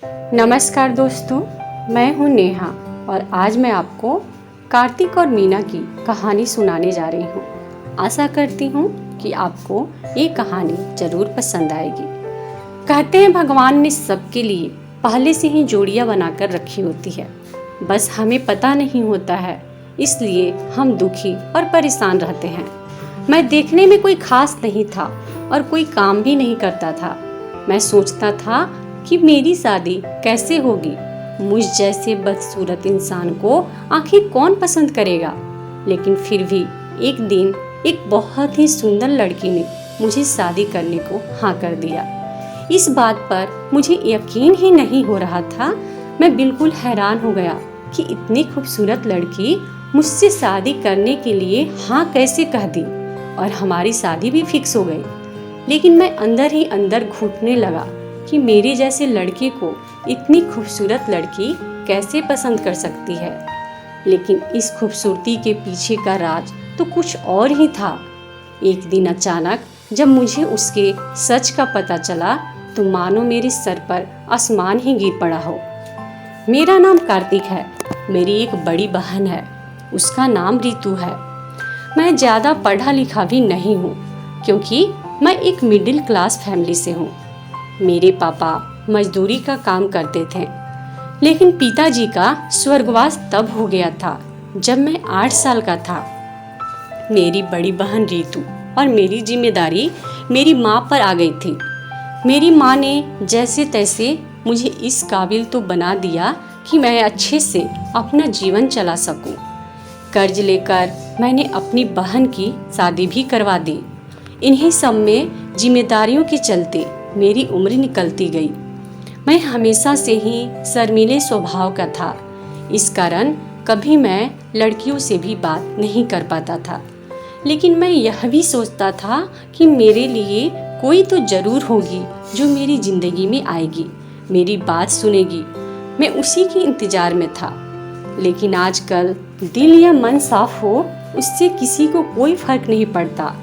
नमस्कार दोस्तों, मैं हूं नेहा और आज मैं आपको कार्तिक और मीना की कहानी सुनाने जा रही हूं। आशा करती हूं कि आपको ये कहानी ज़रूर पसंद आएगी। कहते हैं भगवान ने सबके लिए पहले से ही जोड़ियां बनाकर रखी होती है, बस हमें पता नहीं होता है, इसलिए हम दुखी और परेशान रहते हैं। मैं देखने में कोई खास नहीं था और कोई काम भी नहीं करता था। मैं सोचता था कि मेरी शादी कैसे होगी। मुझ जैसे बदसूरत इंसान को आखिर कौन पसंद करेगा। लेकिन फिर भी एक दिन एक बहुत ही सुंदर लड़की ने मुझे शादी करने को हाँ कर दिया। इस बात पर मुझे यकीन ही नहीं हो रहा था। मैं बिल्कुल हैरान हो गया कि इतनी खूबसूरत लड़की मुझसे शादी करने के लिए हाँ कैसे कह दी और हमारी शादी भी फिक्स हो गई। लेकिन मैं अंदर ही अंदर घुटने लगा कि मेरे जैसे लड़के को इतनी खूबसूरत लड़की कैसे पसंद कर सकती है। लेकिन इस खूबसूरती के पीछे का राज तो कुछ और ही था। एक दिन अचानक जब मुझे उसके सच का पता चला तो मानो मेरे सर पर आसमान ही गिर पड़ा हो। मेरा नाम कार्तिक है। मेरी एक बड़ी बहन है, उसका नाम रितु है। मैं ज़्यादा पढ़ा लिखा भी नहीं हूँ क्योंकि मैं एक मिडिल क्लास फैमिली से हूँ। मेरे पापा मजदूरी का काम करते थे, लेकिन पिताजी का स्वर्गवास तब हो गया था जब मैं 8 साल का था। मेरी बड़ी बहन रितु और मेरी जिम्मेदारी मेरी माँ पर आ गई थी। मेरी माँ ने जैसे तैसे मुझे इस काबिल तो बना दिया कि मैं अच्छे से अपना जीवन चला सकूं। कर्ज लेकर मैंने अपनी बहन की शादी भी करवा दी। इन्हीं सब में जिम्मेदारियों के चलते मेरी उम्र निकलती गई। मैं हमेशा से ही शर्मीले स्वभाव का था। इस कारण कभी मैं लड़कियों से भी बात नहीं कर पाता था। लेकिन मैं यह भी सोचता था कि मेरे लिए कोई तो जरूर होगी जो मेरी जिंदगी में आएगी, मेरी बात सुनेगी। मैं उसी के इंतजार में था। लेकिन आजकल दिल या मन साफ हो, उससे किसी को कोई फर्क नहीं पड़ता।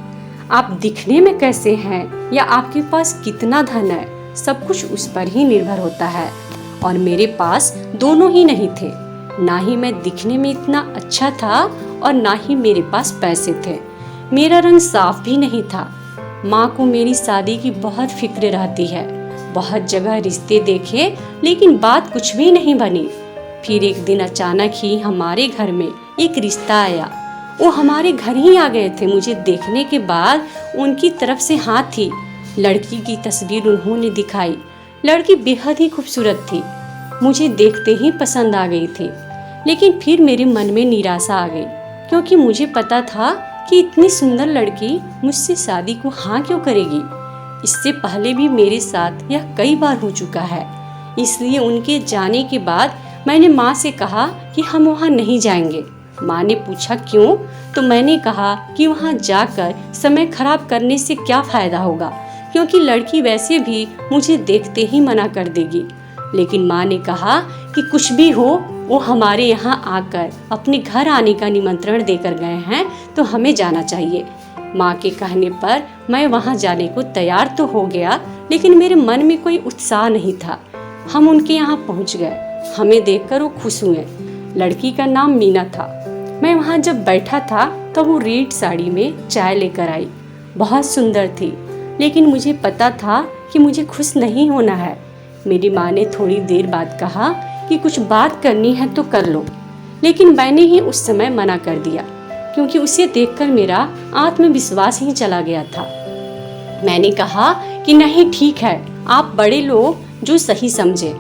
आप दिखने में कैसे हैं या आपके पास कितना धन है, सब कुछ उस पर ही निर्भर होता है। और मेरे पास दोनों ही नहीं थे। ना ही मैं दिखने में इतना अच्छा था और ना ही मेरे पास पैसे थे। मेरा रंग साफ भी नहीं था। माँ को मेरी शादी की बहुत फिक्र रहती है। बहुत जगह रिश्ते देखे, लेकिन बात कुछ भी नहीं बनी। फिर एक दिन अचानक ही हमारे घर में एक रिश्ता आया। वो हमारे घर ही आ गए थे। मुझे देखने के बाद उनकी तरफ से हाँ थी। लड़की की तस्वीर उन्होंने दिखाई। लड़की बेहद ही खूबसूरत थी, मुझे देखते ही पसंद आ गई थी। लेकिन फिर मेरे मन में निराशा आ गई, क्योंकि मुझे पता था कि इतनी सुंदर लड़की मुझसे शादी को हाँ क्यों करेगी। इससे पहले भी मेरे साथ यह कई बार हो चुका है। इसलिए उनके जाने के बाद मैंने माँ से कहा कि हम वहाँ नहीं जाएंगे। माँ ने पूछा क्यों, तो मैंने कहा कि वहाँ जाकर समय खराब करने से क्या फायदा होगा, क्योंकि लड़की वैसे भी मुझे देखते ही मना कर देगी। लेकिन माँ ने कहा कि कुछ भी हो, वो हमारे यहाँ आकर अपने घर आने का निमंत्रण देकर गए हैं, तो हमें जाना चाहिए। माँ के कहने पर मैं वहाँ जाने को तैयार तो हो गया, लेकिन मेरे मन में कोई उत्साह नहीं था। हम उनके यहाँ पहुँच गए। हमें देखकर वो खुश हुए। लड़की का नाम मीना था। मैं वहाँ जब बैठा था तो वो रेड साड़ी में चाय लेकर आई। बहुत सुंदर थी, लेकिन मुझे पता था कि मुझे खुश नहीं होना है। मेरी माँ ने थोड़ी देर बाद कहा कि कुछ बात करनी है तो कर लो, लेकिन मैंने ही उस समय मना कर दिया, क्योंकि उसे देखकर मेरा आत्मविश्वास ही चला गया था। मैंने कहा कि नहीं, ठीक है, आप बड़े लोग जो सही समझे।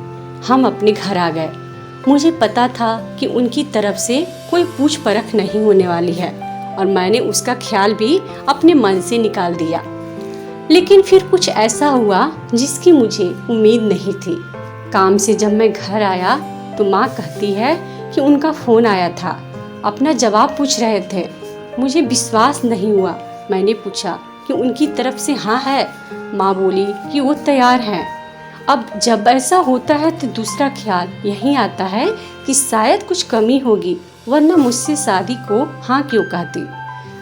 हम अपने घर आ गए। मुझे पता था कि उनकी तरफ से कोई पूछ परख नहीं होने वाली है, और मैंने उसका ख्याल भी अपने मन से निकाल दिया। लेकिन फिर कुछ ऐसा हुआ जिसकी मुझे उम्मीद नहीं थी। काम से जब मैं घर आया तो माँ कहती है कि उनका फ़ोन आया था, अपना जवाब पूछ रहे थे। मुझे विश्वास नहीं हुआ। मैंने पूछा कि उनकी तरफ से हाँ है। माँ बोली कि वो तैयार हैं। अब जब ऐसा होता है तो दूसरा ख्याल यही आता है कि शायद कुछ कमी होगी, वरना मुझसे शादी को हाँ क्यों कहती।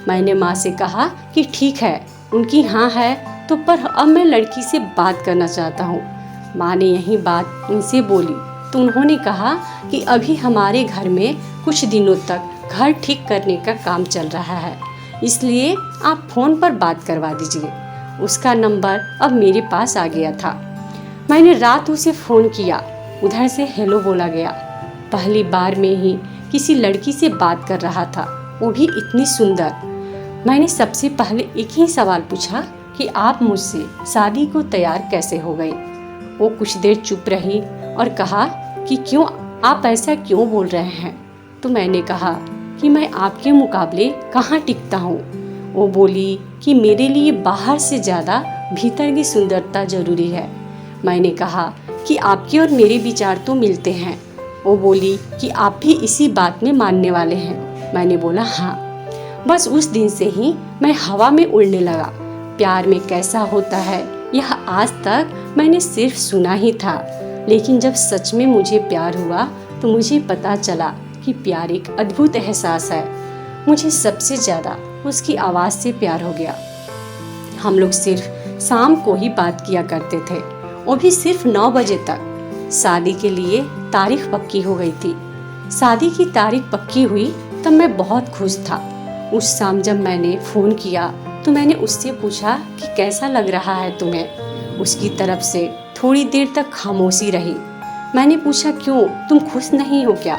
मैंने माँ से कहा कि ठीक है, उनकी हाँ है तो, पर अब मैं लड़की से बात करना चाहता हूँ। माँ ने यही बात उनसे बोली तो उन्होंने कहा कि अभी हमारे घर में कुछ दिनों तक घर ठीक करने का काम चल रहा है, इसलिए आप फ़ोन पर बात करवा दीजिए। उसका नंबर अब मेरे पास आ गया था। मैंने रात उसे फ़ोन किया, उधर से हेलो बोला गया। पहली बार में ही किसी लड़की से बात कर रहा था, वो भी इतनी सुंदर। मैंने सबसे पहले एक ही सवाल पूछा कि आप मुझसे शादी को तैयार कैसे हो गई। वो कुछ देर चुप रही और कहा कि क्यों, आप ऐसा क्यों बोल रहे हैं। तो मैंने कहा कि मैं आपके मुकाबले कहाँ टिकता हूँ। वो बोली कि मेरे लिए बाहर से ज़्यादा भीतर की सुंदरता ज़रूरी है। मैंने कहा कि आपके और मेरे विचार तो मिलते हैं। वो बोली कि आप भी इसी बात में मानने वाले हैं। मैंने बोला हाँ। बस उस दिन से ही मैं हवा में उड़ने लगा। प्यार में कैसा होता है यह आज तक मैंने सिर्फ सुना ही था, लेकिन जब सच में मुझे प्यार हुआ तो मुझे पता चला कि प्यार एक अद्भुत एहसास है। मुझे सबसे ज़्यादा उसकी आवाज़ से प्यार हो गया। हम लोग सिर्फ शाम को ही बात किया करते थे, वो भी सिर्फ 9 बजे तक। शादी के लिए तारीख पक्की हो गई थी। शादी की तारीख पक्की हुई तब मैं बहुत खुश था। उस शाम जब मैंने फ़ोन किया तो मैंने उससे पूछा कि कैसा लग रहा है तुम्हें। उसकी तरफ से थोड़ी देर तक खामोशी रही। मैंने पूछा क्यों, तुम खुश नहीं हो क्या।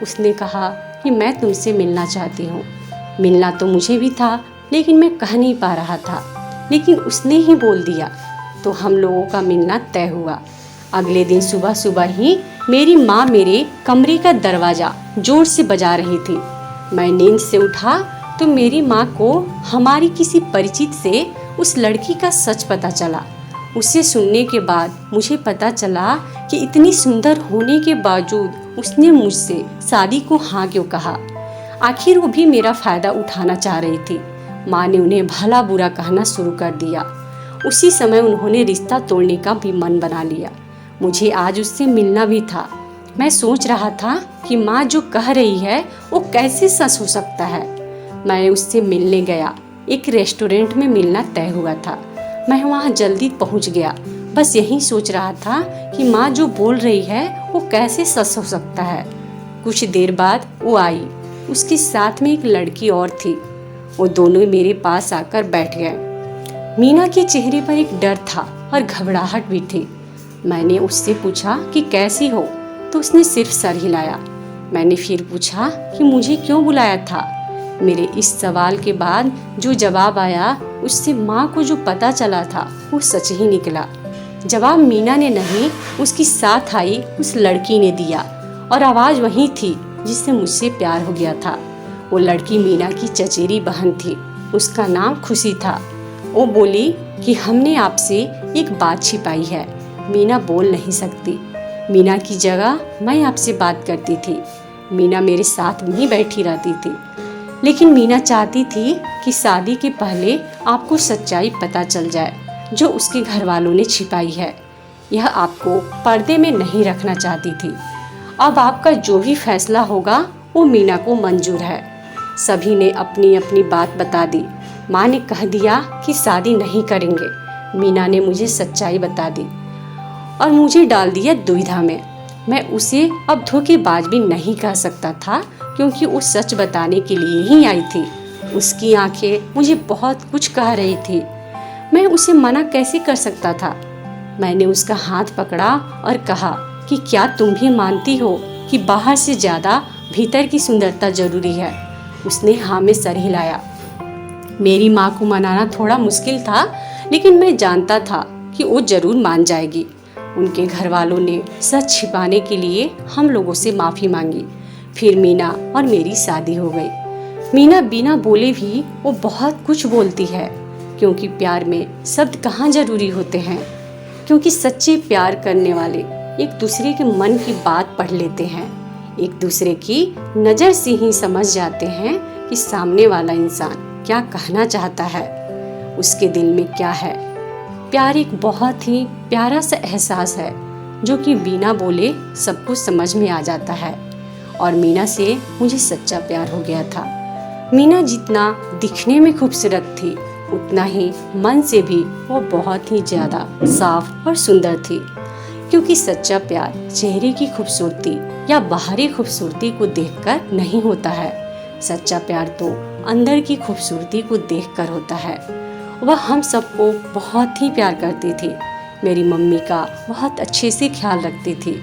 उसने कहा कि मैं तुमसे मिलना चाहती हूँ। मिलना तो मुझे भी था, लेकिन मैं कह नहीं पा रहा था। लेकिन उसने ही बोल दिया तो हम लोगों का मिलना तय हुआ। अगले दिन सुबह सुबह ही मेरी माँ मेरे कमरे का दरवाज़ा जोर से बजा रही थी। मैं नींद से उठा तो मेरी माँ को हमारी किसी परिचित से उस लड़की का सच पता चला। उसे सुनने के बाद मुझे पता चला कि इतनी सुंदर होने के बावजूद उसने मुझसे शादी को हाँ क्यों कहा। आखिर वो भी मेरा फ़ायदा उठाना चाह रही थी। माँ ने उन्हें भला बुरा कहना शुरू कर दिया। उसी समय उन्होंने रिश्ता तोड़ने का भी मन बना लिया। मुझे आज उससे मिलना भी था। मैं सोच रहा था कि माँ जो कह रही है वो कैसे सच हो सकता है। मैं उससे मिलने गया। एक रेस्टोरेंट में मिलना तय हुआ था। मैं वहाँ जल्दी पहुँच गया। बस यही सोच रहा था कि माँ जो बोल रही है वो कैसे सच हो सकता है। कुछ देर बाद वो आई। उसके साथ में एक लड़की और थी। वो दोनों मेरे पास आकर बैठ गए। मीना के चेहरे पर एक डर था और घबराहट भी थी। मैंने उससे पूछा कि कैसी हो, तो उसने सिर्फ सर हिलाया। मैंने फिर पूछा कि मुझे क्यों बुलाया था। मेरे इस सवाल के बाद जो जवाब आया उससे माँ को जो पता चला था वो सच ही निकला। जवाब मीना ने नहीं, उसकी साथ आई उस लड़की ने दिया। और आवाज़ वही थी जिससे मुझसे प्यार हो गया था। वो लड़की मीना की चचेरी बहन थी। उसका नाम खुशी था। वो बोली कि हमने आपसे एक बात छिपाई है। मीना बोल नहीं सकती। मीना की जगह मैं आपसे बात करती थी। मीना मेरे साथ में ही बैठी रहती थी, लेकिन मीना चाहती थी कि शादी के पहले आपको सच्चाई पता चल जाए जो उसके घर वालों ने छिपाई है। यह आपको पर्दे में नहीं रखना चाहती थी। अब आपका जो भी फैसला होगा वो मीना को मंजूर है। सभी ने अपनी अपनी बात बता दी। माँ ने कह दिया कि शादी नहीं करेंगे। मीना ने मुझे सच्चाई बता दी और मुझे डाल दिया दुविधा में। मैं उसे अब धोखेबाज भी नहीं कह सकता था, क्योंकि वो सच बताने के लिए ही आई थी। उसकी आंखें मुझे बहुत कुछ कह रही थी। मैं उसे मना कैसे कर सकता था। मैंने उसका हाथ पकड़ा और कहा कि क्या तुम भी मानती हो कि बाहर से ज़्यादा भीतर की सुंदरता जरूरी है। उसने हाँ में सर हिलाया। मेरी माँ को मनाना थोड़ा मुश्किल था, लेकिन मैं जानता था कि वो जरूर मान जाएगी। उनके घर वालों ने सच छिपाने के लिए हम लोगों से माफ़ी मांगी। फिर मीना और मेरी शादी हो गई। मीना बिना बोले भी वो बहुत कुछ बोलती है, क्योंकि प्यार में शब्द कहाँ जरूरी होते हैं। क्योंकि सच्चे प्यार करने वाले एक दूसरे के मन की बात पढ़ लेते हैं। एक दूसरे की नज़र से ही समझ जाते हैं कि सामने वाला इंसान क्या कहना चाहता है, उसके दिल में क्या है। प्यार एक बहुत ही प्यारा सा एहसास है जो कि बिना बोले सब कुछ समझ में आ जाता है। और मीना से मुझे सच्चा प्यार हो गया था। मीना जितना दिखने में खूबसूरत थी, उतना ही मन से भी वो बहुत ही ज़्यादा साफ और सुंदर थी। क्योंकि सच्चा प्यार चेहरे की खूबसूरती या बाहरी खूबसूरती को देखकर नहीं होता है। सच्चा प्यार तो अंदर की खूबसूरती को देखकर होता है। वह हम सबको बहुत ही प्यार करती थी। मेरी मम्मी का बहुत अच्छे से ख्याल रखती थी,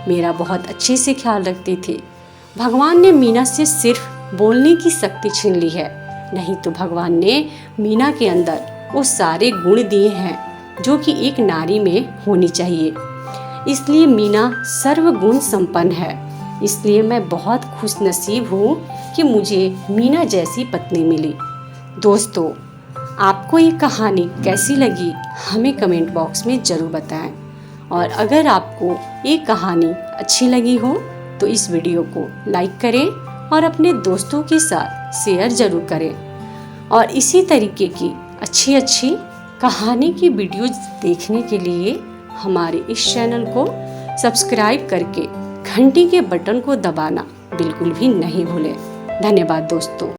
मेरा बहुत अच्छे से ख्याल रखती थी। भगवान ने मीना से सिर्फ बोलने की शक्ति छीन ली है, नहीं तो भगवान ने मीना के अंदर वो सारे गुण दिए हैं जो कि एक नारी में होनी चाहिए। इसलिए मीना सर्वगुण संपन्न है। इसलिए मैं बहुत खुशनसीब हूँ कि मुझे मीना जैसी पत्नी मिली। दोस्तों, आपको ये कहानी कैसी लगी हमें कमेंट बॉक्स में ज़रूर बताएं। और अगर आपको ये कहानी अच्छी लगी हो तो इस वीडियो को लाइक करें और अपने दोस्तों के साथ शेयर ज़रूर करें। और इसी तरीके की अच्छी कहानी की वीडियोज़ देखने के लिए हमारे इस चैनल को सब्सक्राइब करके घंटी के बटन को दबाना बिल्कुल भी नहीं भूलें। धन्यवाद दोस्तों।